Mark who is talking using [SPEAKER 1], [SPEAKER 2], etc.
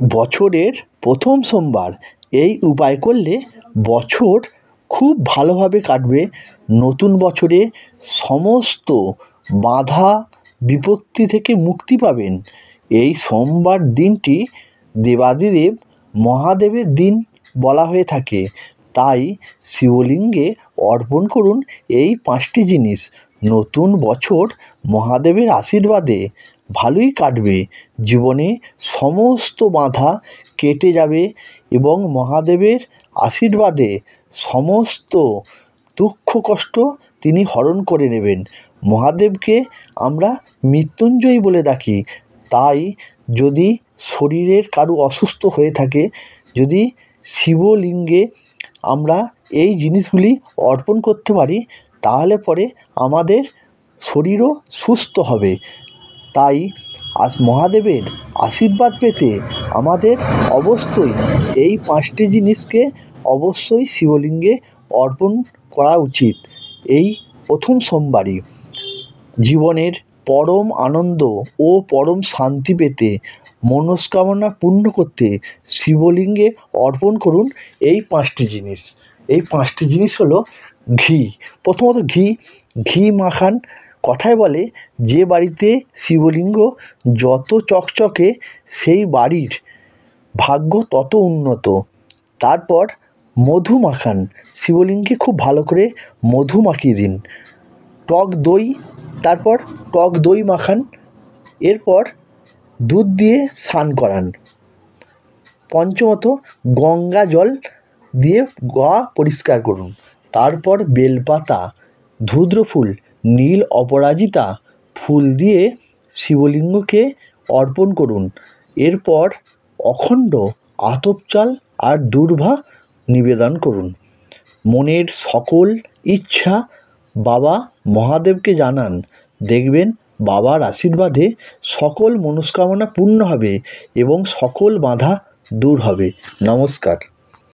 [SPEAKER 1] বছরের প্রথম সোমবার এই উপায় করলে বছর খুব ভালোভাবে কাটবে। নতুন বছরে সমস্ত বাধা বিপত্তি থেকে মুক্তি পাবেন। এই সোমবার দিনটি দেবাদিদেব মহাদেবের দিন বলা হয়ে থাকে। তাই শিবলিঙ্গে অর্পণ করুন এই 5টি জিনিস। নতুন বছর মহাদেবের আশীর্বাদে ভালোই কাটবে। জীবনে সমস্ত বাধা কেটে যাবে এবং মহাদেবের আশীর্বাদে সমস্ত দুঃখ কষ্ট তিনি হরণ করে নেবেন। মহাদেবকে আমরা মৃত্যুঞ্জয় বলে ডাকি। তাই যদি শরীরের কারো অসুস্থ হয়ে থাকে, যদি শিবলিঙ্গে আমরা এই জিনিসগুলি অর্পণ করতে পারি, তাহলে পরে আমাদের শরীরও সুস্থ হবে। তাই আজ মহাদেবের আশীর্বাদ পেতে আমাদের অবশ্যই এই 5টি জিনিসকে অবশ্যই শিবলিঙ্গে অর্পণ করা উচিত এই প্রথম সোমবারই। জীবনের পরম আনন্দ ও পরম শান্তি পেতে, মনস্কামনা পূর্ণ করতে শিবলিঙ্গে অর্পণ করুন এই 5টি জিনিস। এই 5টি জিনিস হলো ঘি। প্রথমত ঘি মাখান। কথায় বলে যে বাড়িতে শিবলিঙ্গ যত চকচকে সেই বাড়ির ভাগ্য তত উন্নত। তারপর মধু মাখান। শিবলিঙ্গে খুব ভালো করে মধু মাখিয়ে দিন। টক দই, তারপর টক দই মাখান। এরপর দুধ দিয়ে স্নান করান। পঞ্চমত গঙ্গা জল দিয়ে গা পরিষ্কার করুন। তারপর বেলপাতা, ধুদ্র ফুল, নীল অপরাজিতা ফুল দিয়ে শিবলিঙ্গকে অর্পণ করুন। এরপর অখণ্ড আতপ চাল আর দূর্বা নিবেদন করুন। মনের সকল ইচ্ছা বাবা মহাদেবকে জানান। দেখবেন বাবার আশীর্বাদে সকল মনস্কামনা পূর্ণ হবে এবং সকল বাধা দূর হবে। নমস্কার।